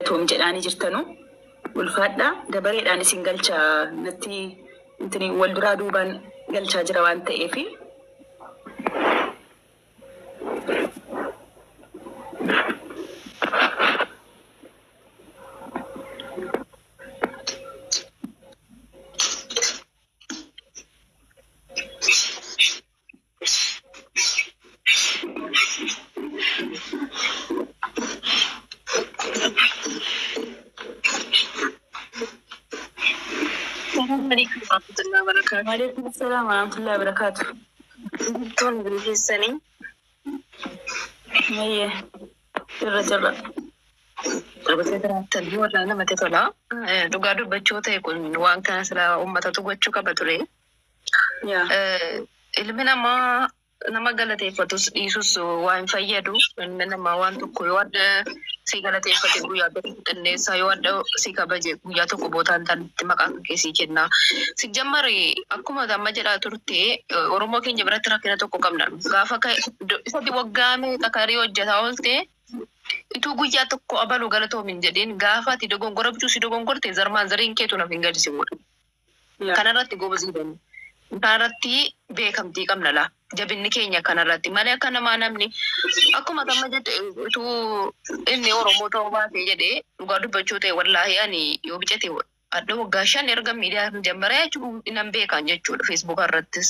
توم جلاني جرتنو والفادا دبري أنا سنجلشة نتي انتني والدرا دوبان جلشة جروان تأفي عليكم السلام ورحمة الله وبركاته. تون بالحسني هي جرة Betul tadi orang nama tu lah. Dugadu baca tu ikut wang kan sila umat tu baca kapa tu le. يا Ilmu nama galate fotos Yesus wang fayyadu. Ilmu nama wang tu kuat si galate fotos buaya tu. Enne saya ada si kabaje buaya tu kubotan tan terima kasih kena. Si jamari aku mahu damai jera turute orang mungkin jebra terakhir tu kukamna. Gafa kai satu wagame takariyo jahawal te. Itu guyyaa tokko abaluu galatoomin jedheen gaafa ati dogongora bituu si dogongorte zarmaan zariin keetu naaf hin gadisimuudha. Kanarratti goobasiidhaan. Kanarratti beekamtii qabna laa. Jabinni keenya kanarratti malee akka namaa namni akkuma amma jedhe utuu inni Oromoo ta'uu baatee jedhee dhugaa dubbachuu ta'e wallaahi ani yoo bicate adda waggaa 5 erga miidiyaa jammaree jechuun nan beekan jechuudha Facebook irrattis.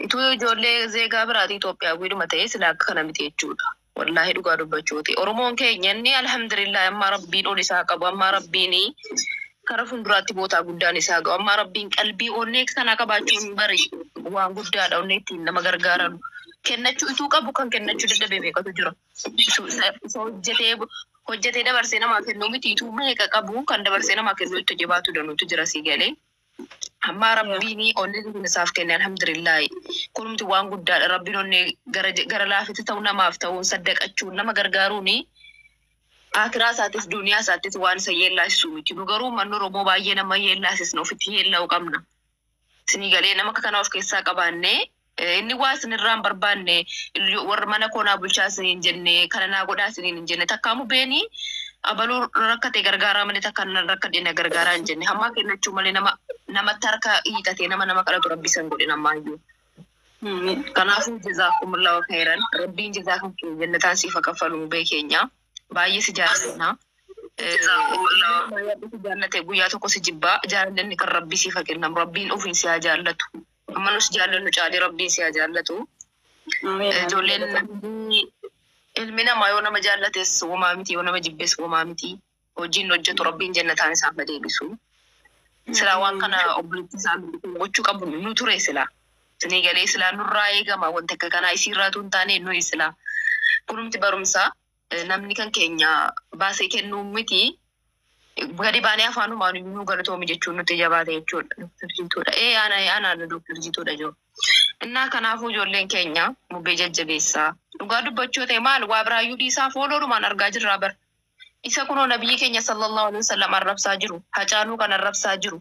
Itu ijoollee zeegaa biraati Itoophiyaa guyyuma ta'ee sila akka kana miti jechuudha. Wallahi dhugaa dubbachuuti. Oromoon keenya inni alhamdulillah amma rabbiin ol isaa qabu amma rabbiin kara fuulduraatti bootaa guddaan isaa qabu amma rabbiin qalbii onnee kana qabaachuun bari waan guddaadha onnee ittiin nama gargaaran. Kennachuu ituu qabu kan kennachuu dadhabee beekatu jira. Hojjetee dabarsee namaa kennuu miti ituu meeqa qabu kan dabarsee namaa kennuu itti jabaatu danuutu jira si galee. Amma rabbiin onnee isaaf kenne alhamdulillah. Kunumti waan guddaadha rabbiin onnee gara laafitti ta'uu namaaf ta'uun saddaqachuun nama gargaaruuni. Akiraa isaatis duniyaa isaatis waan isa yeellaasisu miti. Nu garuu manni Oromoo baay'ee nama yeellaasisna ofitti yeella'uu qabna. Isinii galee nama kana of keessaa qabaannee inni waa isinirraan barbaanne warra mana koonaa bulchaa isiniin jenne kana naa godhaa isiniin hin jenne takkaamu beenii abaluu rakkate gargaaraa malee takka rakkadhe na gargaaraa hin jenne hammaa kennachuu malee namatti harka hiixatee nama kadhatu rabbisan godhe namaayyuu. Kanaafuu jazaakumullahu khairan rabbiin jazaakum jannataan siif kaffalu beekenya baay'ee si jaalladha. Jaallate guyyaa tokko si jibbaa jaallanni kan rabbii siif kennam rabbiin ofiin si haa jaallatu. Amma nus jaallannu caalee rabbiin si haa jaallatu. Ijoolleen ilmi namaa yoo nama jaallates homaa miti yoo nama jibbees homaa miti. Hojiin hojjetu rabbiin jannataan isaan deebisu. Silaa waan kana obboleetti isaan gochuu qabu nu ture silaa. Isinii galee silaa nurraa eegama wanta akka kanaa isiirraatu hin taane nuyi silaa. Kunumti barumsa namni kan keenya baasee kennuu miti. Gadi baanee afaanumaan nu galatoomi jechuun nuti jabaate jechuudha. Dr. Jituudha. Ana Dr. Jituudha jiru. Innaa kanaafuu ijoolleen keenya mubbee jajjabeessaa. Dhugaa dubbachuu ta'e maal waa biraayyuu dhiisaa fooloorumaan argaa jirraa bar. Isa kunoo nabiyyi keenya sallallahu alaihi wasallam arrabsaa jiru. Hacaanuu kan arrabsaa jiru.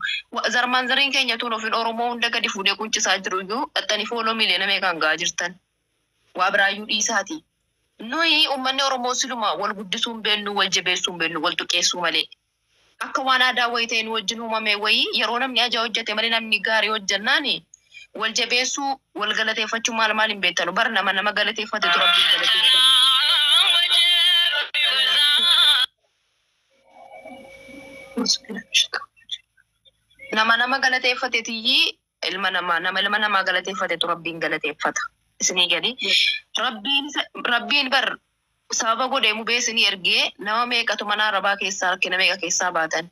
Zarmaan zariin keenya tuun ofiin Oromoo hunda gadi fuudhee quncisaa jiru iyyuu dhaxxanii fooloo miliyoona meeqaan gahaa jirtan. Waa biraayyuu dhiisaati. Nuyi uummanni Oromoo siluma wal guddisuu hin beeknu, wal jabeessuu hin beeknu, wal tuqeessuu malee. Akka waan aadaa wayii ta'een wajjin uumame wayii yeroo namni ajaa hojjete malee namni gaarii hojjennaani wal jabeessuu wal galateeffachuu maal hin beektanu bar nama galateeffate tu rabbiin galateeffate. Nama galateeffate tiyyi ilma nama galateeffate tu rabbiin galateeffata. Isinii gadi rabbiin bar sababa godhee mubeessinii ergee nama meeqatu mana arabaa keessaa rakkina meeqa keessaa baatan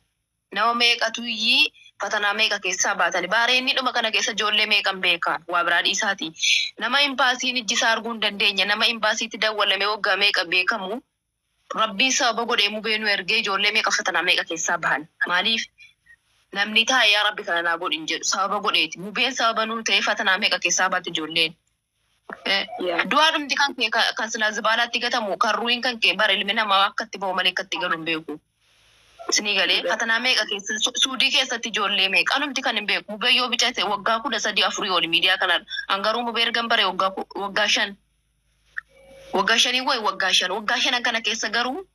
nama meeqatu iyyii fatanaa meeqa keessaa baatan baareenni dhuma kana keessa ijoollee meeqan beekan waa biraa dhiisaati nama imbaasiin ijjisaa arguu hin dandeenya nama imbaasiitti dawwalame waggaa meeqa beekamu rabbiin sababa godhee mubeenuu ergee ijoollee meeqa fatanaa meeqa keessaa bahan maaliif namni taa'ee yaa rabbi kana naa godhin jedhu sababa godheeti mubeen sababa nuu ta'ee fatanaa meeqa keessaa baate ijoolleen. Dua dhumti kan silaa zibaalaatti gatamu kan ruuyin kan kee bara ilmi namaa akkatti ba'u malee akkatti galu hin beeku. Isinii galee fatanaa meeqa keessa suudii keessatti ijoollee meeqa dhumti kan hin beeku mubee yoo bicate waggaa 13 oli miidiyaa kanaan hangaruu mubee ergan bare waggaa 5 waggaa 5 kana keessa garuu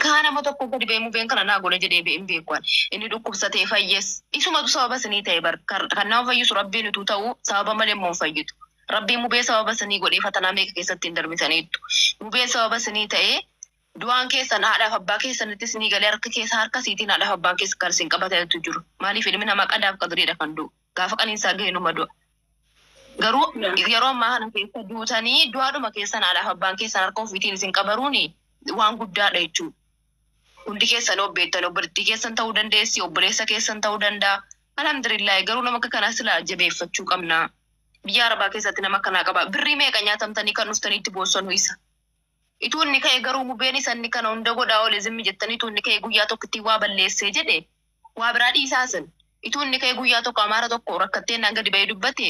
takkaa nama tokko gadi ba'ee mubeen kana naa godhe jedhee ba'een beekuun inni dhukkubsatee fayyes isumatu sababa sanii ta'e kan nama fayyisu rabbiin utuu ta'u sababa malee immoo fayyitu rabbiin mubee sababa sanii godhee fatanaa meeqa keessatti hin darbisaniittu mubeen sababa sanii ta'e du'aan keessan haadhaaf abbaa keessanittis ni galee harka keessa harka siitiin haadhaaf abbaan keessa karsiin qabateetu jiru maaliif ilmi namaa qadaaf qadriidha kan du'u gaafa qaniinsaa ga'e numa du'a. Garuu yeroo ammaa kana keessa duutanii du'aadhuma keessan haadhaaf abbaan keessan harka ofiitiin isin qabaruuni waan guddaadha jechuudha. Hundi keessan obbeettan obboleettii keessan ta'uu dandeessi obboleessa keessan ta'uu danda'a. Alhamdulillah garuu nama akka kanaa sila jabeeffachuu qabna. Biyya Arabaa keessatti nama kanaa qaba. Birrii meeqa nyaatamtanii kan dhuftaniitti boossanu isa. Ituu inni ka'e garuu mubeen isanni kana hunda godhaa oole zimmi jettanii ituu inni ka'e guyyaa tokkotti waa balleessee jedhe waa biraa dhiisaasan. Ituu inni ka'e guyyaa tokko amaara tokko rakkattee naan gadi ba'ee dubbate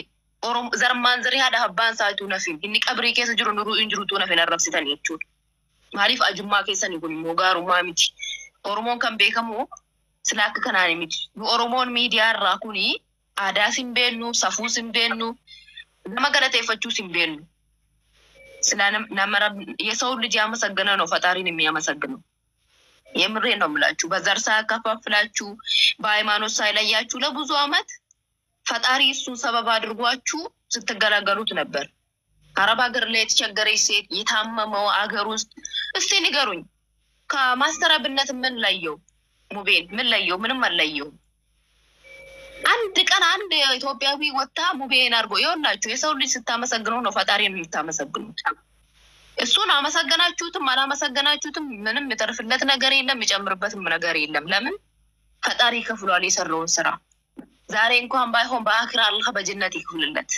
zarmaan zarii haadha abbaan isaa ituu nafin inni qabrii keessa jiru nuruu hin jiru ituu nafin arrabsitan jechuudha. Maaliif ajummaa keessanii kun immoo gaarummaa miti. Oromoon kan beekamu sila akka kanaan miti. Oromoon miidiyaa irraa kuni aadaas hin beennu, safuus hin beennu, nama galateeffachuus hin beennu. Sila nama የሰው ልጅ ያመሰገነ ነው ፈጣሪን የሚያመሰግነው። የምሬን ነው የምላችሁ። በዘር ሳያከፋፍላችሁ በሃይማኖት ሳይለያችሁ ለብዙ ዓመት ፈጣሪ እሱን ሰበብ አድርጓችሁ ስትገላገሉት ነበር። አረብ ሀገር ላይ የተቸገረች ሴት የታመመው አገር ውስጥ እስቲ ንገሩኝ ከማስተር አብነት ምን ለየው? ሙቤን ምን ለየው? ምንም አልለየው። አንድ ቀን አንድ ኢትዮጵያዊ ወጣ ሙቤን አርጎ ይወላችሁ የሰው ልጅ ስታመሰግነው ነው ፈጣሪን የምታመሰግኑት። እሱን አመሰገናችሁትም አላመሰገናችሁትም ምንም የተርፍለት ነገር የለም የሚጨምርበትም ነገር የለም። ለምን ፈጣሪ ከፍሏል የሰራውን ስራ። ዛሬ እንኳን ባይሆን በአኺራ አላህ በጀነት ይክፍልለት።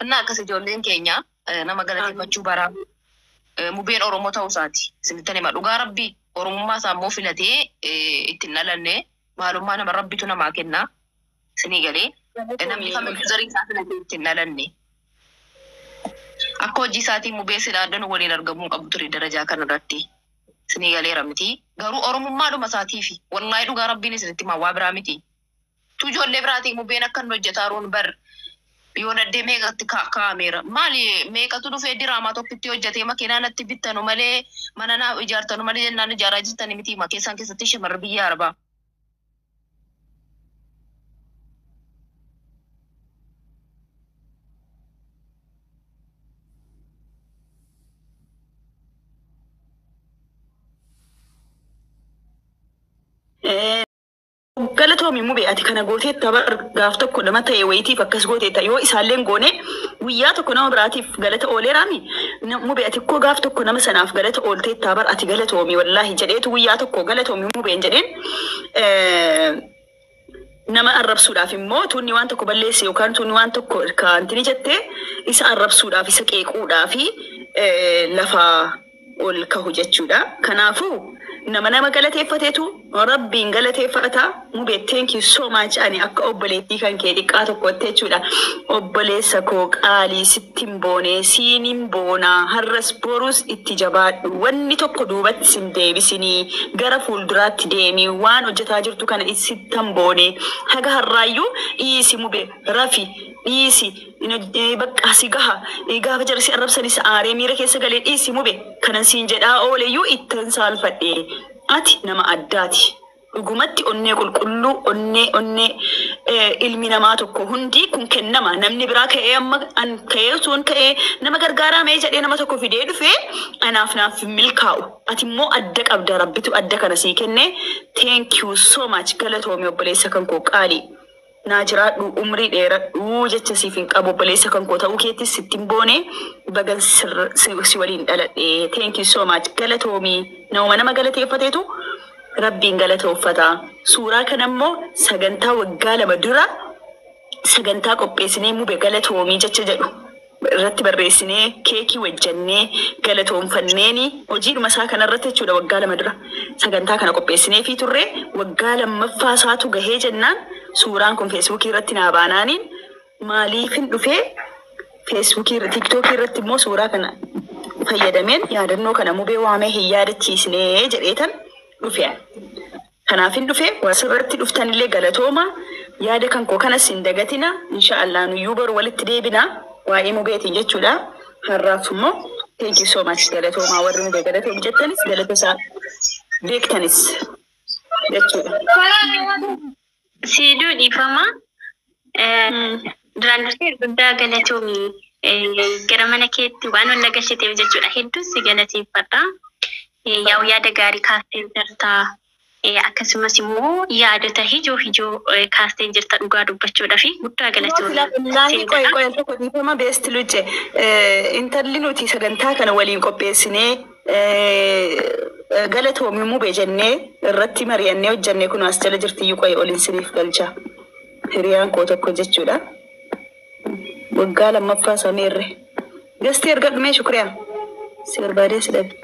እና ከሰጆልን ኬኛ ነመገለቴፈቹ በራ ሙቤን ኦሮሞ ታውሳቲ ስንተኔ ማዱጋ ረቢ ኦሮሞማ ሳሞ ፍለቴ ኢትናለኔ ማሉማ ነመ ረቢቱ ነማከና ስኒገሌ namni kamiyyuu zarii isaa filatee ittiin dhalanne. Akka hojii isaatii mubee silaaddan waliin argamuu qabu ture darajaa kanarratti. Sinii galeera miti. Garuu oromummaadhuma isaatiifi wallaahi dhugaa rabbiin isinitti himaa waa biraa miti. Tu ijoollee biraatiin mubeen akka inni hojjetaaruun bar yoo naddee meeqatti kaa'ameera. Maali meeqatu dhufee diraamaa tokkotti hojjetee makiinaa natti bittanu malee mana naa ijaartanu malee jennaan ijaaraa jirtani miti makeessaan keessatti shamarra biyya Arabaa. Galatoomi mubee ati kana gooteetta gaaf tokko nama ta'e wayitiif akkas gooteetta yoo isaalleen goone guyyaa tokko nama biraatiif galata ooleeraami mubee ati koo gaaf tokko nama sanaaf galata oolteetta bar ati galatoomi wallaahi jedheetu guyyaa tokko galatoomi mubeen jedheen nama arrabsuudhaaf immoo tunni waan tokko balleesse yookaan tunni waan tokko kaantini jettee isa arrabsuudhaaf isa qeequudhaaf lafa ol kahu jechuudha. Kanaafuu nama galateeffateetu rabbiin galateeffata mubee thank you so much ani akka obboleettii kan kee xiqqaa tokkotti jechuudha. Obboleessa koo qaalii sittin boonee siinin boonaa har'as borus itti jabaadhu wanni tokko duubatti sin deebisinii gara fuulduraatti deemii waan hojjetaa jirtu kana sittan boonee haga harraayyuu dhiisi mubee rafi dhiisi bakka si gaha gaafa jarsi arrabsanis aaree miira keessa galee dhiisi mubee kanan siin jedhaa ooleyyuu ittan saalfadhee ati nama addaati. Dhugumatti onnee qulqulluu onnee ilmi namaa tokko hundi kun kennama namni biraa ka'ee amma an ka'ee sun ka'ee nama gargaaraa mee jedhee nama tokko fidee dhufee naaf milkaa'u ati immoo adda qabda rabbitu adda kana sii kenne thank you so much galatoomi obboleessa kan koo qaalii naa jiraadhu umrii dheeradhu jecha siif hin qabu obboleessa kan koo ta'uu keettis sittin boone bagan si waliin dhaladhe thank you so much galatoomi nama galateeffateetu rabbiin galateeffata. Suuraa kanammoo sagantaa waggaa 2 dura sagantaa qopheessinee mubee galatoomii jecha jedhu irratti barreessinee keekii wajjannee galatoomfanneeni hojiidhuma isaa kanarratti jechuudha waggaa 2 dura sagantaa kana qopheessinee fi turre waggaa 2ffaa isaatu gahee jennaan suuraan kun feesbuukii irratti naa baanaaniin maaliifin dhufee feesbuukii tiktookii irratti immoo suuraa kana fayyadameen yaadannoo kana mubee waamee hin yaadachiisnee jedheetan dhufee. Kanaafin dhufee wasirratti dhuftanillee galatooma yaada kan koo kanas hin dagatina inshaallah nuyyuu boru walitti deebina waa'ee mubeetiin jechuudha. Har'aaf immoo thank you so much galatooma warri mubee galatoom jettanis galatosaa beektanis jechuudha. Siiduu dhiifama. Duraan dursee guddaa galatoomii gara mana keetti waan wal gashiteef jechuudha. Hedduu si galateeffadha. Yaada gaarii kaastee jirta. Akkasumas immoo yaadota hijoo kaastee jirta dhugaa dubbachuudhaaf guddaa galatoomii. Qoy tokko dhiifama beesti luce intalli nuti sagantaa kana waliin qopheessinee galatoomii mubee jennee irratti mari'annee hojjannee kun as jala jirtiyyuu qoy oliin siniif galcha. Hiriyaan koo tokko jechuudha. Waggaa lammaffaa sameerre. Gastii ergadhu mee shukriyaa. Si barbaadee si dhabe.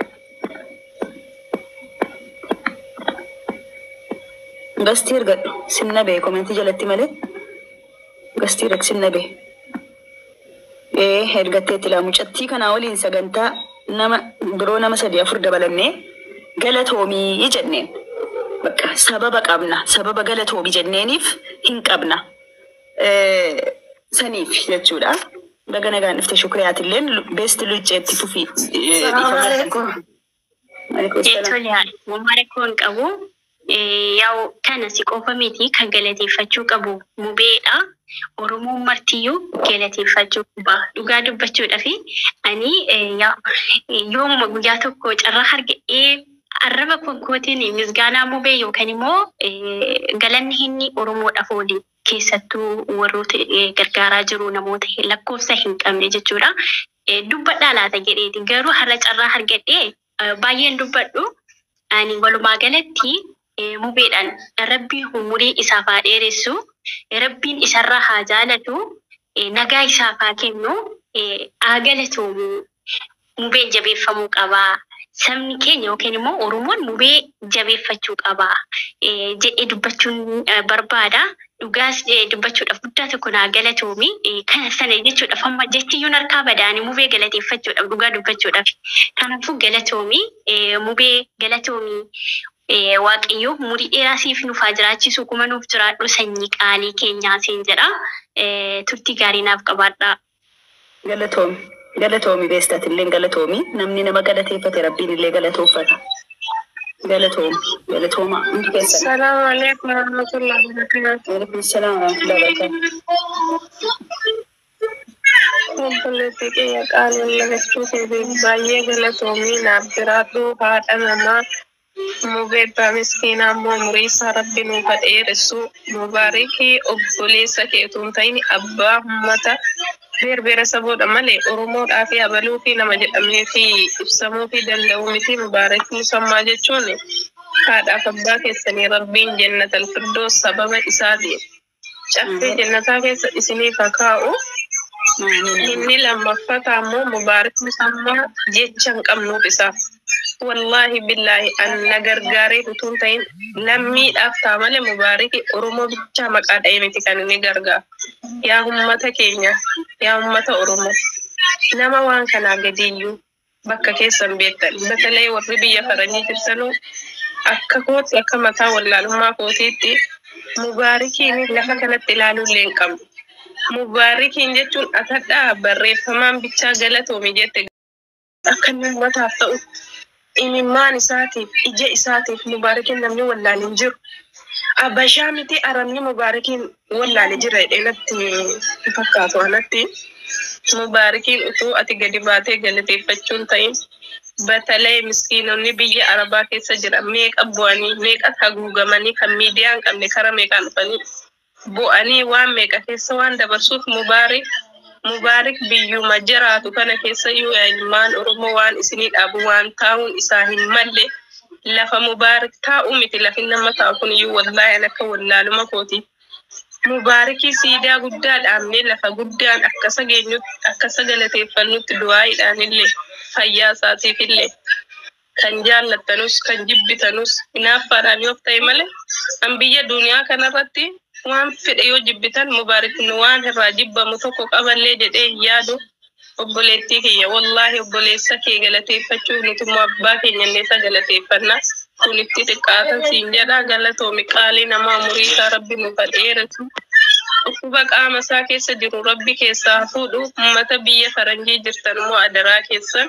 Gastii ergadhu sinna bee komentii jalatti malee. Gastii erga sinna bee. Ergatteetti laa mucattii kanaa waliin sagantaa biroo nama 3-4 dabalannee galatoomii jenneen. Bakka sababa qabna. Sababa galatoomii jenneeniif hin qabna. Saniif jechuudha. Baga nagaan dhufte shukriyaatilleen beesti luceetti fufii. Maalikoon qabu yaa'u kana si qofa miti kan galateeffachuu qabu mubeedha. Oromoon martiyyuu galateeffachuu qaba. Dhugaa dubbachuudhaaf ani yooma guyyaa tokko carraa argadhee arraba konkootiin misgaanaa mubee yookaan immoo galanni inni Oromoodhaaf ooli keessattuu warroota gargaaraa jiru namoota lakkoofsa hin qabne jechuudha. Dubbadhaa laata jedheeti garuu har'a carraa argadhee baay'een dubbadhu. Ani walumaa galatti mubeedhaan rabbii umurii isaaf haa dheeressu, rabbiin isarraa haa jaalatu, nagaa isaaf haa kennu, haa galatoomu. Mubeen jabeeffamuu qaba. Sabni keenya yookiin immoo Oromoon mubee jabeeffachuu qaba jedhee dubbachuun barbaada. Dhugaas dubbachuudhaaf guddaa tokko naa galatoomi. Kana sana jechuudhaaf amma jechiyyuun harkaa badaani mubee galateeffachuudhaaf dhugaa dubbachuudhaaf. Kanaafuu galatoomi mubee galatoomi waaqayyoo umurii dheeraa siif nuuf haa jiraachisu kuma nuuf jiraadhu sanyii qaalii keenyaa siin jedha. Turtii gaarii naaf qabaadha. Galatoomi. Galatoomi beestatillee galatoomi. Namni nama galateeffate rabbiin illee galatoofata. Galatooma. Assalamu alaikum warahmatullahi wabarakatuh. Waalaikum salaam warahmatullahi wabarakatuh. Obboleettii kiyya qaalii lagachuu keetiif baay'ee galatoomii naaf jiraadhu haadha namaa mubeebbaa miskiinaa immoo umurii isaa rabbi nuuf haa dheeressu. Mubaarikii obboleessa keetuun ta'in abbaa uummata beerbera saboodha malee Oromoodhaa fi abaluu fi nama jedhamee fi ibsamuu fi danda'u miti. Mubaarik musammaa jechuun haadhaaf abbaa keessanii rabbiin jannatal firdoos sababa isaatiin caffee jannataa keessa isiniif haa kaa'u. Inni lammaffata ammoo mubaarik musammaa jecha hin qabnuuf isaaf. Wallahi billahi anna gargaaree utuun ta'in lammiidhaaf ta'a malee mubaariki Oromoo bichaa maqaa dha'ee miti kan inni gargaaru. Yaa ummata keenya, yaa ummata Oromoo. Nama waan kanaa gadiiyyuu bakka keessan beektan. Batalee warri biyya faranjii jirtanuu akka kooti akka mataa wallaalummaa kootiitti mubaarikiin lafa kanatti ilaaluu illee hin qabnu. Mubaarikiin jechuun atadhaa barreeffamaan bichaa galatoomi jette akka ummataaf ta'u. Imimmaan isaatiif ija isaatiif mubaarikiin namni wallaale hin jiru. Abashaa miti aramni mubaarikiin wallaale jira jedheenatti fakkaatu anatti. Mubaarikiin utuu ati gadi baatee galateeffachuun ta'in batalee miskiinonni biyya Arabaa keessa jiran meeqa bu'anii meeqa haguugamanii kan miidiyaa hin qabne kara meeqaan dhufanii bu'anii waan meeqa keessa waan dabarsuuf Mubaarik biyyuma jiraatu kana keessa yoo ilmaan Oromoo waan isinii dhaabu waan taa'uun isaa hin malle lafa Mubaarik taa'u miti lafi nama taa'u kun iyyuu wallahi akka wallaaluma kooti. Mubaarikii siidaa guddaa dhaabnee lafa guddaan akkasa galateeffannutti du'aa'iidhaan illee fayyaa isaatiif illee kan jaallattanus kan jibbitanus hinaaffaadhaan yoo ta'e malee an biyya duniyaa kanarratti waan fedhe yoo jibbitan Mubaarikni waan irraa jibbamu tokko qaballee jedhee yaadu obboleettii kiyya wallahi obboleessa kee galateeffachuu nutummoo abbaa keenya illee isa galateeffanna kun itti xiqqaatan siin jedha galatoomi qaalii namaa umurii isaa rabbi nuuf haa dheeressu. Dhukkuba qaama isaa keessa jiru rabbi keessaa fuudhu ummata biyya faranjii jirtan immoo adaraa keessan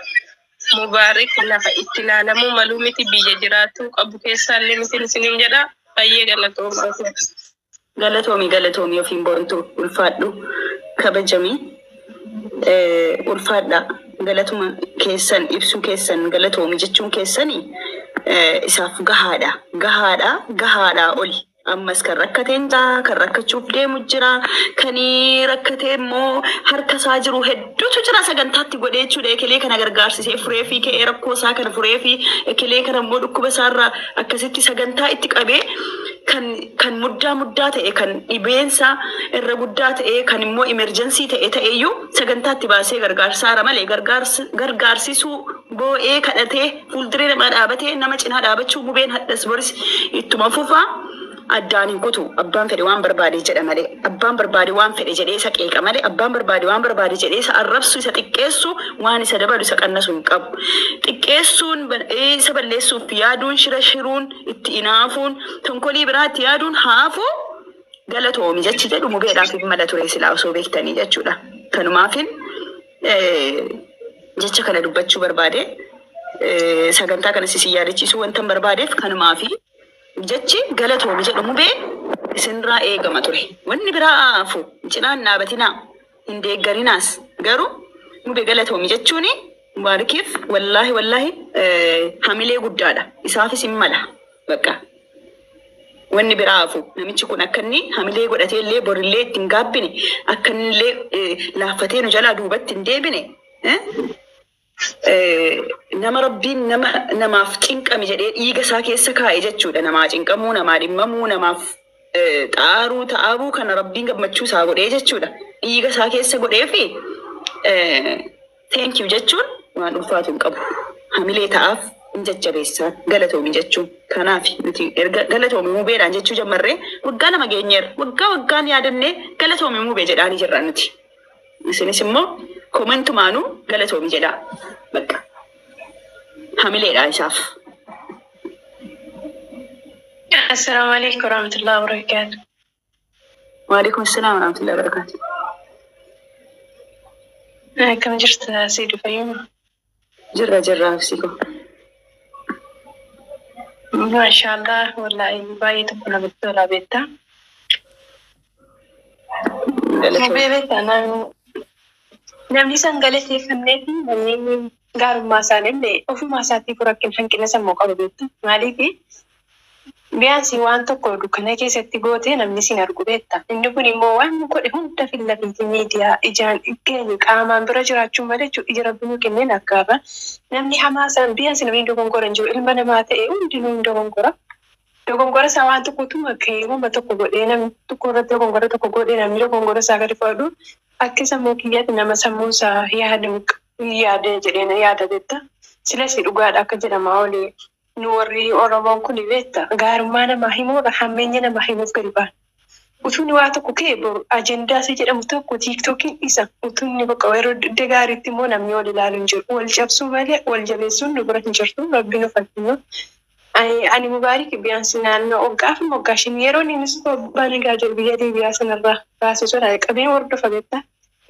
مبارك لفا اتلالمو ملومتي بيجراتو قبو كيسان لمثل سنين جدا فايه galatoomii ofiin boontu ulfaadhu kabajamii ulfaadha galatuma keessan ibsuu keessan galatoomii jechuun keessanii isaaf gahaadha oli ammas kan rakkateen kan rakkachuuf deemu jira kan rakkatee immoo harka isaa jiru hedduutu jira sagantaatti godhee jechuudha ekelee kana gargaarsisee furee fi ka'ee rakkoo isaa kana furee fi ekelee kana immoo dhukkuba isaarraa akkasitti sagantaa itti qabee kan muddaa ta'e kan dhibeensa irra guddaa ta'e kan immoo emerjensii ta'eyyuu sagantaatti baasee gargaarsaara malee gargaarsisuu boo'ee kadhatee fuulduree namaa dhaabatee nama cinaa dhaabachuu gubeen hadhas boris ittuma fufaa addaan hin kutu abbaan fedhe waan barbaade jedha malee abbaan barbaade waan fedhe jedhee isa qeeqa malee abbaan barbaade waan barbaade jedhee isa arrabsu isa xiqqeessu waan isa dabalu isa qannasu hin qabu xiqqeessuun isa balleessuuf yaaduun shiruun itti inaafuun tonkolii biraatti yaaduun haafuu galatoomi jechi jedhu mubeedhaaf mala ture silaa osoo beektanii jechuudha kanumaafin jecha kana dubbachuu barbaade sagantaa kana sisi yaadachiisuu wantan barbaadeef kanumaafi jechi galatoomi jedhu mubee isinirraa eegama ture wanni biraa hafu cinaan dhaabatinaa hin deeggarinaas garuu mubee galatoomi jechuuni mubaarikiif wallaahi hamilee guddaadha isaafis hin mala bakka wanni biraa hafu namichi kun akka inni hamilee godhatee illee borillee ittiin gaabbine akka inni illee laaffatee nu jalaa duubatti hin deebine nama rabbiin namaaf cinqame jedhee dhiiga isaa keessa kaa'e jechuudha namaa cinqamuu namaa dhimmamuu namaaf xaaruu ta'aabuu kana rabbiin gammachuu isaa godhee jechuudha dhiiga isaa keessa godhee fi thank you jechuun waan ulfaatu hin qabu hamilee ta'aaf hin jajjabeessaan galatoomi jechuun kanaaf nuti erga galatoomi mubeedhaan jechuu jammarree waggaa nama geenyeerra waggaan yaadannee galatoomi mubee jedhaanii jirra nuti isinis immoo komentumaanuu galatoomi jedhaa bakka hamileedhaa isaaf. السلام عليكم ورحمة الله وبركاته. وعليكم السلام ورحمة الله وبركاته. كم جرت سيدي فيوم؟ جرة نفسيكم. ما شاء الله والله بايت كنا بالدولة بيتا. بيت أنا نمني سنغلتي فنيتي نمني قارو ما سالم أوفي ما ساتي كراكين حنكنا سموك أبو بيتا ماليتي. Biyaansi waan tokko dukkana keessatti gootee namni sin argu beekta. Inni kun immoo waan godhe hunda filafiitii miidiyaa ijaan keenya qaamaan bira jiraachuu malee ija rabbiin kenneen akkaaba. Namni hamaasaan biyaansi namni dogongora hin jiru ilma namaa ta'e hundinuu dogongora. Dogongora isaa waan tokkotuma keewwama tokko godhee namni tokko irratti dogongora tokko godhee namni dogongora isaa gadi fudhatu akka sammuu kiyyaatti nama sammuu isaa yaada jedhee yaada beekta. Silas dhugaadha akka jedhamaa olee. Nuwarri Oromoon kun beekta gaarummaa namaa himuudha hammeenya namaa himuuf gadi ba'an. Utuunni waa tokko ka'e boru ajendaa isa jedhamu tokko tiiktookiin isa utuunni bakka yeroo gaariitti immoo namni wal ilaalu hin jiru. Wal cabsuu malee wal jabeessuun nu bira hin jirtu rabbiin uffatinu. Ani mubaarik biyaansi naannoo waggaaf waggaashin yeroo inni baanii gaajol biyya deebiyaa sanarraa baasisuudha qabee hordofa beekta.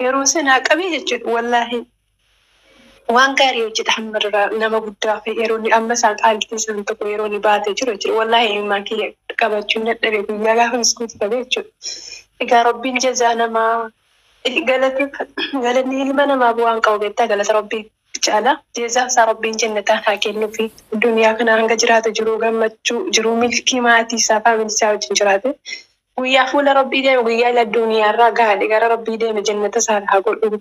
Yeroo sanaa qabee jechuudha wallaahi. Waan gaarii hojjeta hammarraa nama guddaa fi yeroo inni amma isaan qaaltii isaan tokko yeroo inni baatee jiru jechuudha. Wallaahi himmaa kiyya qabachuun dadhabee guyyaa gaafa miskuuti qabee jechuudha. Egaa rabbiin jazaa namaa galanni ilma namaa bu'aan qabu beektaa galata rabbii caala. Jazaa isaa rabbiin jannataan haa kennuu fi duniyaa kana hanga jiraatu jiruu gammachuu jiruu milkii maatii isaa faamilii isaa wajjin jiraate. Guyyaa fuula rabbii deeme guyyaa ila duniyaarraa gaadhe gara rabbii deeme jannata isaa haa godhu.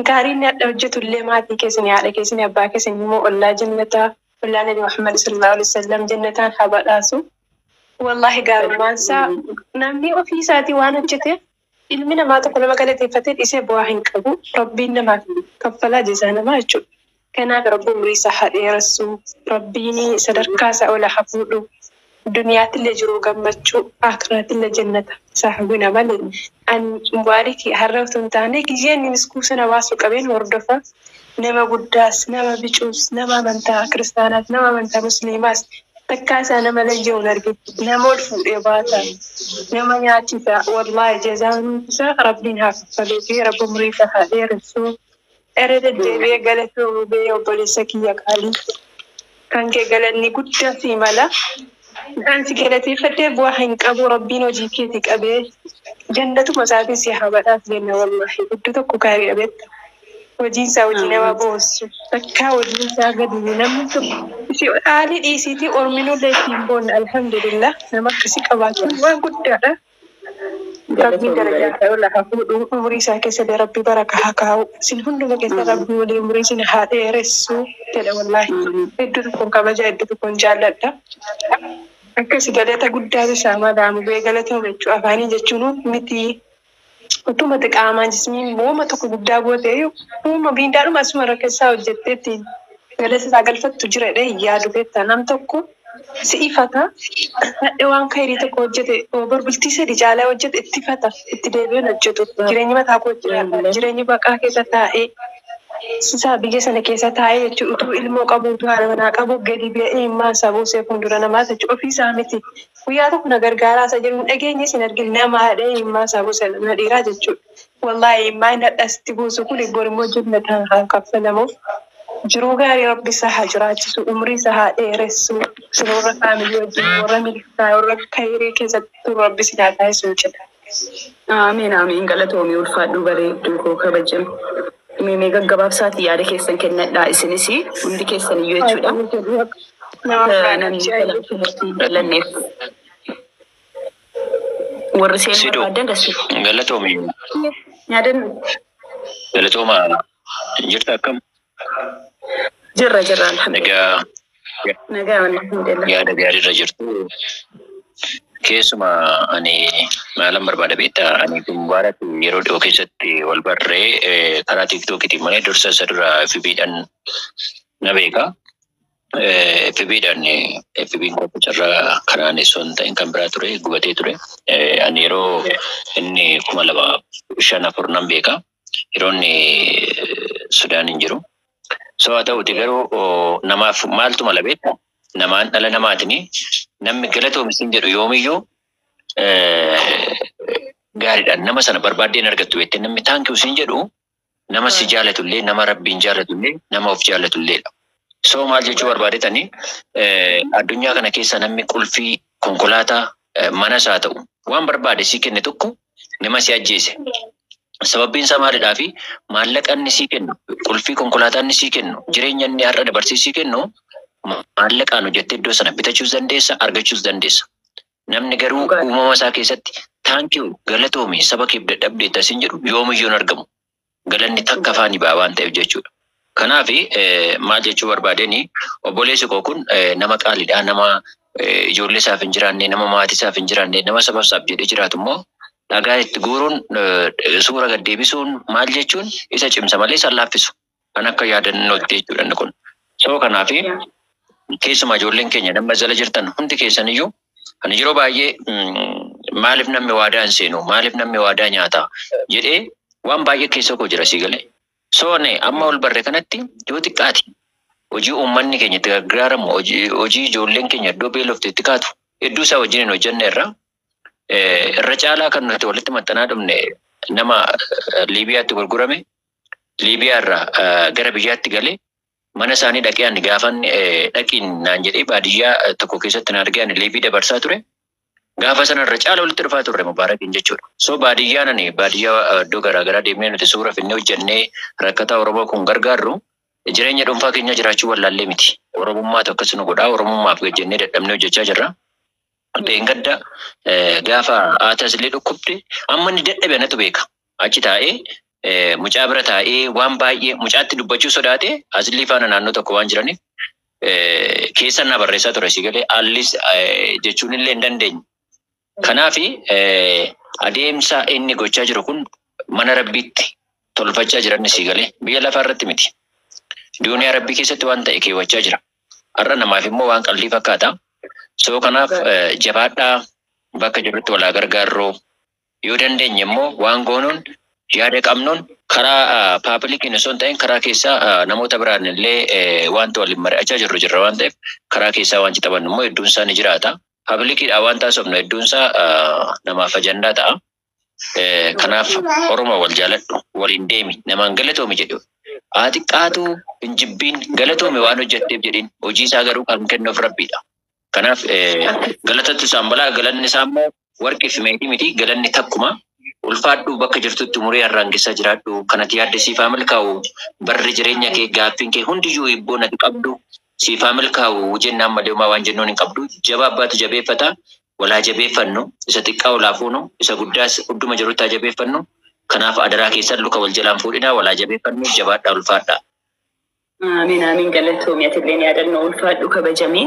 Gaariin adda hojjetu illee maatii keessanii haadha keessanii abbaa keessanii immoo ollaa jannataa ollaa nabi Muhammad sallallahu alaihi wasallam jannataan haa badhaasu. Wallahi gaarummaan isaa namni ofii isaatii waan hojjeteef ilmi namaa tokko nama galateeffatee dhisee bu'aa hin qabu. Rabbiin namaaf kaffalaa jazaa namaa jechuudha. Kanaaf rabbiin umurii isaa haa dheeressu. Rabbiin sadarkaa isaa ol haa fuudhu. Duniyaatti illee jiruu gammachuu akiraatti illee jannata saahibina malee. Mubaarik har'a otoo hin taane giyyeen miskuusa nawaasu qabeen hordofa nama guddaas nama bicuus nama amantaa kiristaanaas nama amantaa musliimaas takkaa isaa nama lajja'uun argite nama ol fuudhee baata nama nyaachisa wallaahi jazaan isaa rabbiin haa kaffaluu fi rabbi umurii isaa haa dheeressu ereda deebi'ee galatoomuu bee obboleessa kiyya qaalii. Kan kee galanni guddaa si mala. Ansi galateeffadhee bu'aa hin qabu rabbiin hojii keetii qabee jannatuma isaatiin si habadhaaf jenna wallahi iddoo tokko gaarii dhabeetta. Hojiin isaa hojii nama boossu. Bakka hojiin isaa gadi namni tokko haalli dhiisiitii orminuu leettiin boonna alhamdulillah nama akkasii qabaachuun waan guddaadha. Rabbiin darajaa ta'uu lafa fuudhuu umurii isaa keessatti rabbi baraka haa kaa'u. Sin hunduma keessa rabbi walii umurii sin haa dheeressu jedha wallahi. Iddoo tokkoon kabajaa iddoo tokkoon jaalladha. Akkasi galata guddaa isaa madaamu bee galatoomu jechuu afaanii jechuun miti. Utuma qaamaan jismiin mooma tokko guddaa gooteeyyuu uuma biindaadhuma asuma rakkisaa hojjetteetti galata isaa galfattu jira jedhee yaadu beektaa nam tokko si'ifata hadhee waan kairii tokko hojjete bultii sadii caalaa hojjete itti fata itti deebi'een hojjetu jireenyi mataa koo jiraata jireenyi baqaa keessa taa'ee sisaa biyya sana keessa taa'ee jechuun utuu ilmoo qabu utuu haadha manaa qabu gadi ba'ee himmaa isaa buusee fuuldura namaa jechuun ofiisaa miti. Guyyaa tokko na gargaaraa isa jiru dhageenye sin argin nama haadhee himmaa isaa buuse na dhiiraa jechuudha. Wallaahi himmaa inni hadhaasitti buusu kun borimmoo jibnataan haa kaffalamuuf. Jiruu gaarii rabbi isaa haa jiraachisu umurii isaa haa dheeressu warra faamilii wajjin warra milikaa warra kairii keessatti rabbi si haa taasisu jedha. Amiin amiin galatoomii ulfaadhu bareedduu koo kabajam. Mee gaggabaabsaati yaada keessan kennadhaa isinis hundi keessan iyyuu jechuudha. Namni warri seenuu barbaadan dasi. Galatoomii. Yaadannu. Galatooma jirta akkam? Jirra alhamdulillah. Nagaa alhamdulillah. Yaada gaariirra jirtu. Keessuma ani maalan barbaada beektaa ani gumbaadhaatti yeroo dhiyoo keessatti wal barree karaa tiiktookiitiin malee dursa isa dura FB'dhaan na beeka. FB'n qophiicharra kanaan osoo hin ta'in kan biraa ture gubatee ture. Ani yeroo inni 2005 nan beeka. Yeroo inni Sudaan hin jiru. So haa ta'uti garuu namaaf maaltu mala beekta? Namaan dhala namaatini namni galatoomisin jedhu yoomiyyuu gaariidhaan nama sana barbaaddeen argattu beektee namni taankiusin jedhu nama si jaalatullee nama rabbiin jaalatullee nama of jaalatulleedha. So maal jechuu barbaadetanii addunyaa kana keessa namni qulfii konkolaataa manas haa ta'u waan barbaade si kenne tokko nama si ajjeese. Sababbiin isaa maalidhaa fi maallaqaan ni sii kennu qulfii konkolaataan ni sii kennu jireenya inni har'a dabarsii sii kennu maallaqaan hojjettee iddoo sana bitachuus dandeessa argachuus dandeessa. Namni garuu uumama isaa keessatti taankiyuu galatoomi saba keef dadhabdee tasin jedhu yoomiyyuu hin argamu. Galanni takka afaanii ba'aa waan ta'eef jechuudha. Kanaaf maal jechuu barbaadeni obboleessi koo kun nama qaaliidhaa nama ijoollee isaaf hin jiraanne nama maatii isaaf hin jiraanne nama saba isaaf jedhee jiraatu immoo dhagaa itti guuruun suura gad deebisuun maal jechuun isa cimsa malee isa laaffisu. Kan akka yaadannootti jechuudha inni kun. So kanaaf keessumaa ijoolleen keenya nama jala jirtan hundi keessan iyyuu kan yeroo baay'ee maaliif namni waadaa hin seenu maaliif namni waadaa nyaata jedhee waan baay'ee keessa koo jira sii galee. So amma ol barre kanatti yoo xiqqaati hojii uummanni keenya itti gargaaramu hojii ijoolleen keenya iddoo beelofte itti kaatu hedduu isaa wajjin hin hojjenne irra caalaa kan nuti walitti maxxanaa dhumne nama Liibiyaatti gurgurame Liibiyaa irraa gara biyyaatti galee mana isaanii dhaqee ani gaafan dhaqiin naan jedhee baadiyyaa tokko keessatti na argee ani Liibii dabarsaa ture. Gaafa sana irra caala walitti dhufaa turre Mubaarakiin jechuudha. So baadiyyaan ani baadiyyaa iddoo garaagaraa deemnee nuti suura finnee hojjennee rakkataa Oromoo kun gargaarru jireenya dhuunfaa keenya jiraachuu wallaallee miti. Oromummaatu akkasuma godhaa Oromummaaf gajjennee dadhabnee hojjechaa jirra. Deengadda gaafa aatas illee dhukkubde amma inni dadhabe anatu beeka. Achi taa'ee mucaa bira taa'ee waan baay'ee mucaatti dubbachuu sodaate asillee faana naannoo tokko waan jiraniif keessa na barreessaa ture si galee allis jechuun illee hin dandeenye. Kanaaf adeemsa inni gochaa jiru kun mana rabbiitti tolfachaa jiran si galee biyya lafaa irratti miti. Duuniyaa rabbii keessatti waan ta'e keewwachaa jira. Har'a namaaf immoo waan qallii fakkaata. So kanaaf jabaadhaa bakka jirrutti walaa gargaarroo yoo dandeenye immoo waan goonuun yaada qabnuun karaa paablikiin osoo hin ta'in karaa keessaa namoota biraan illee wanta waliin mari'achaa jirra waan ta'eef karaa keessaa waan citaban immoo hedduun isaa ni jiraata. Paablikiidhaa waan taasifnu hedduun isaa namaaf ajandaa ta'a. Kanaaf Oromoo wal jaaladhu waliin deemi namaan galatoomi jedhu Haati qaatu injibbiin galatoome waan hojjetteef jedhin hojii isaa garuu kan kennuuf Rabbiidha. Kanaaf galatatti isaan balaa galanni isaa immoo warqii fi meetii miti galanni takkuma ulfaadhu bakka jirtutti umurii arraangessaa jiraadhu kanatti yaadde siifaa milkaa'u barri jireenya kee gaaffiin kee hundiyyuu hibboo natti qabdu siifaa milkaa'u jennaan malee waan jennuun hin qabdu jaba abbaatu jabeeffata walaa jabeeffannu isa xiqqaa olaafuunu isa guddaas hunduma jirutti jabeeffannu kanaaf adaraa keessan luka wal jalaan fuudhina walaa jabeeffannu jabaadhaa ulfaadhaa. Amiin galatoomi atilleen yaadannoo ulfaadhu kabajamee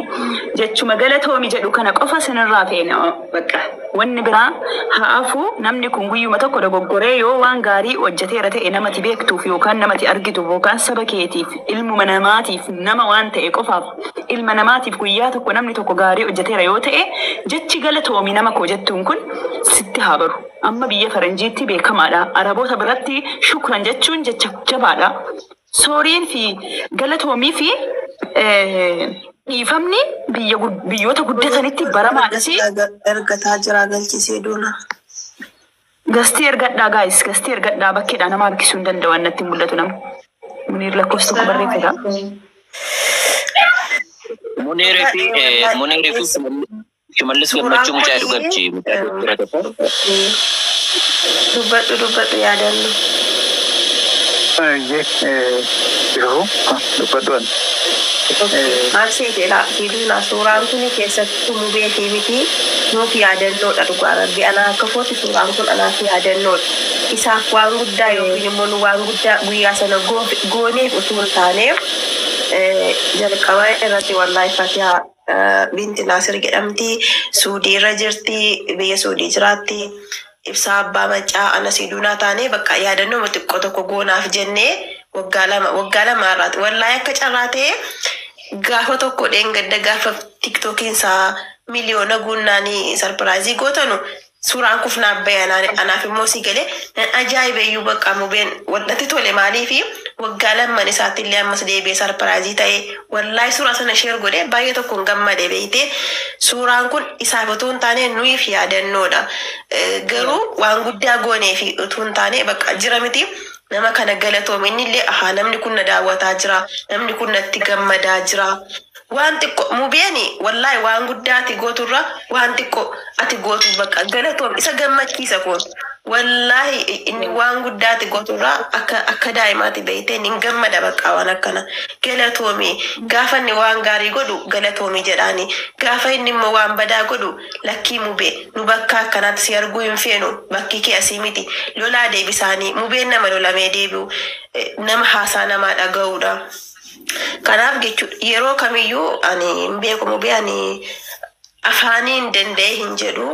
jechuma galatoomi jedhu kana qofa sinirraa feena bakka wanni biraa haafu namni kun guyyuma tokko dogoggoree yoo waan gaarii hojjeteera ta'e namatti beektuuf yookaan namatti argituuf yookaan saba keetiif ilmuma namaatiif nama waan ta'e qofaaf ilma namaatiif guyyaa tokko namni tokko gaarii hojjeteera yoo ta'e jechi galatoomi nama koo jettuun kun sitti haa baru. Amma biyya faranjiitti beekamaadha. Araboota biratti shukran jechuun jecha jabaadha. Sooriin fi galatoomii fi dhiifamni biyyoota guddatanitti baramaadhas. Ergataa jira galchisee duuna. Gastii ergadhaa gaayis gastii ergadhaa bakkeedhaa nama harkisuu hin danda'an natti mul'atu nama. Muniir lakkoofsa tokko barreeffata. Muniirii fi shimallis gammachuu mucaa dhugabchi. Dubbadhu yaadannu. Dubbadhuan. Maarseeteedha. Fiiduna suuraan kun keessatti mubeetii miti nuuf yaadannoodha dhugaa rabbi. Anaa akka footi suuraan kun anaaf yaadannoodha. Isaaf waan guddaa yookiin immoo waan guddaa guyyaa sana gooneef utuu hin taaneef jalqaba irratti wallaahi Fatihaa binti Naasir jedhamti. Suudii irra jirti. Biyya Suudii jiraatti. Ibsaa abbaa macaa ana siidunaa taane bakka yaadannoo xiqqoo tokko goonaaf jennee waggaa lama irraati. Wallaahi akka carraa ta'e gaafa tokko dheengadda gaafa tiktookiin isaa miliyoona guunnaanii sarpiraayizii gootanu suuraan kufnaaf bayanaan anaaf immoo si galee ajaa'ibeeyyuu bakka mubeen wadhatti tole maaliifi waggaa lamman isaatti illee ammas deebi'ee sarpiraayizii ta'e wallaahi suuraa sana sheer godhee baay'ee tokkoon gammadee beeyte suuraan kun isaaf utuu hin taane nuyiif yaadannoodha. Garuu waan guddaa goonee fi utuu hin taane bakka jira miti. Nama kana galatoome inni illee ahaa namni kun na daawwataa jira namni kun natti gammadaa jira waan xiqqoo mubeeni wallaahi waan guddaa ati gooturra waan xiqqoo ati gootu bakka galatoome isa gammachiisa kun wallaahi inni waan guddaa ati gooturra akka daa'imaati beeyte inni gammada bakka waan akkana galatoome gaafa inni waan gaarii godhu galatoome jedhaani gaafa inni immoo waan badaa godhu lakkii mubee nu bakka akkanaatti si arguu hin feenu bakki kee asii miti lolaa deebisaanii mubeen nama lolamee deebi'u nama haasaa namaa dhaga'uudha. Kanaaf jechuudha yeroo kamiyyuu ani beeku mubee ani afaaniin danda'e hin jedhu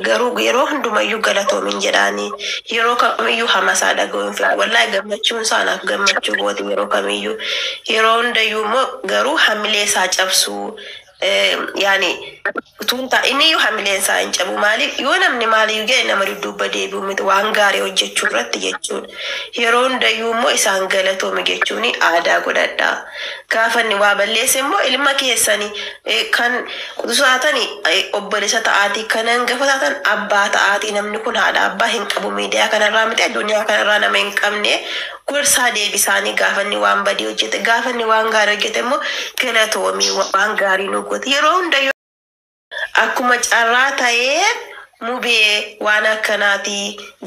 garuu yeroo hundumayyuu galatoomin jedhaani yeroo kamiyyuu hamasaa dhaga'u hin fedhu wallaahi gammachuun isaanaaf gammachuu gooti yeroo kamiyyuu yeroo hundayyuu immoo garuu hamilee isaa cabsuu yaani tunta inni yoo hamileen isaa hin cabu maaliif yoo namni maaliif ga'e nama dudduuba deebi'u miti waan gaarii hojjechuu irratti jechuudha. Yeroo hundayyuu immoo isaan galatoome jechuun aadaa godhadha. Gaafa inni waa balleesse immoo ilma keessanii kan qutusaatanii obboleessa ta'aatii kan hangafa taatan abbaa ta'aatii namni kun haadha abbaa hin qabu miidiyaa kanarraa miti addunyaa kanarraa nama hin qabne gorsaa deebisaanii gaafa inni waan badii hojjete gaafa inni waan gaarii hojjete immoo galatoomii waan gaarii nu goote yeroo hundayyuu akkuma carraa ta'ee mubee waan akkanaati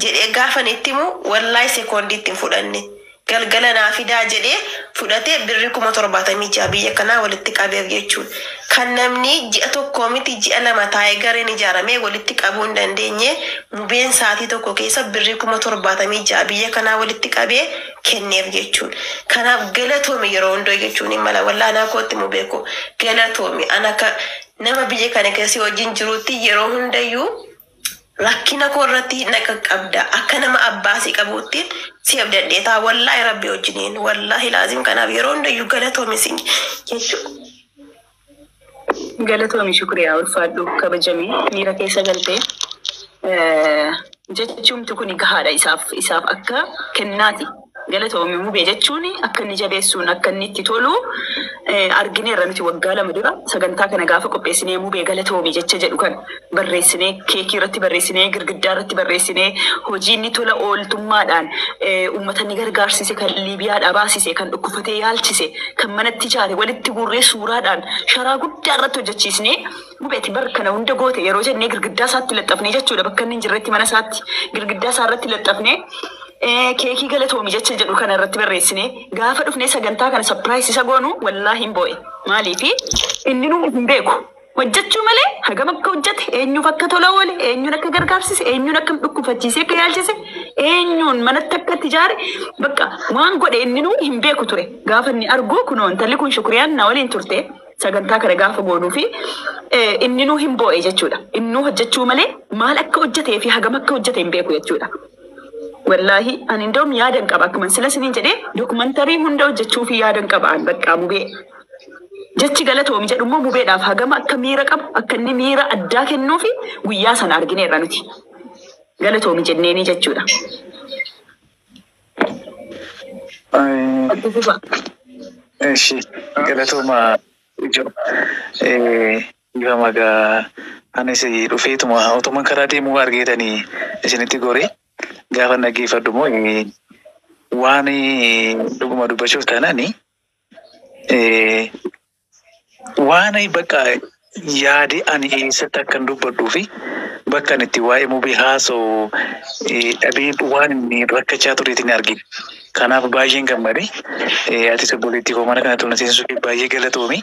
jedhee gaafa itti himu wallaahi sekoondiitti hin fudhanne galgala naa fidaa jedhee fudhatee birrii 76 biyya kanaa walitti qabeef jechuudha. Kan namni ji'a tokko miti ji'a lama taa'ee gareen ijaaramee walitti qabuu hin dandeenye mubeen saatii tokko keessa birrii 76 biyya kanaa walitti qabee kenneef jechuudha. Kanaaf galatoome yeroo hundoo jechuun mala wallaanaa kootti mubeeko galatoome ana nama biyya kana keessa wajjin jirutti yeroo hundayyuu rakkina koo irratti naqa qabda akka nama abbaasii qabuutti si abdadheetaa wallaahi rabbi wajjiniin wallaahi laazim kanaaf yeroo hundayyuu galatoomi sin jechuudha. Galatoomi shukriyaa ulfaadhu kabajamee miira keessa galtee jechuumti kun gahaadha isaaf akka kennaati. Galatoomii mubee jechuun akka inni jabeessuun akka inni itti tolu argineerra nuti waggaa lama dura sagantaa kana gaafa qopheessinee mubee galatoomii jecha jedhu kan barreessinee keekii irratti barreessinee girgiddaa irratti barreessinee hojii inni tola ooltummaadhaan uummata ni gargaarsise kan Liibiyaadhaa baasise kan dhukkufatee yaalchise kan manatti ijaare walitti guurree suuraadhaan sharaa guddaa irratti hojjechiisnee mubeeti bar kana hunda goote yeroo jennee girgiddaa isaatti laxxafnee jechuudha bakka inni hin jirretti mana isaatti girgiddaa isaa irratti laxxafnee keekii galatoomii jecha jedhu kana irratti barreessinee gaafa dhufnee sagantaa kana surprise isa goonu wallaahi hin boo'e maaliifi inni nu hin beeku hojjechuu malee hagam akka hojjete eenyuuf akka tola oole eenyuun akka gargaarsise eenyuun akka dhukkufachiisee akka yaalchise eenyuun manatti akka ijaare bakka waan godhe inni nu hin beeku ture gaafa inni argu kunoo intalli kun shukuriyaan na waliin turte sagantaa kana gaafa goonuu fi inni nu hin boo'e jechuudha inni hojjechuu malee maal akka hojjetee fi hagam akka hojjete hin beeku jechuudha. Wallahi ani ndoom yaadan qaba akkuma sila sinin jedhee dokumentari hunda hojjechuu fi yaadan qaba an bakka mubee jechi galatoomi jedhu immoo mubeedhaaf hagama akka miira qabu akka inni miira addaa kennuu fi guyyaa sana argineerra nuti galatoomi jenneeni jechuudha. Eshi galatooma ijo gamaga anis dhufeetuma otoman karaa deemuu argeetanii isinitti goree gaafa naggeeffadhu moo waan dhuguma dubbachuuf taanani waan bakka yaade ani eessatti akkan dubbadhuu fi bakka ani itti waa'ee mubee haasoo dhabee waan inni rakkachaa tureetiin argine. Kanaaf baay'een gammade ati obboleettii koo mana kana tolna seensisuuf baay'ee galatoomi.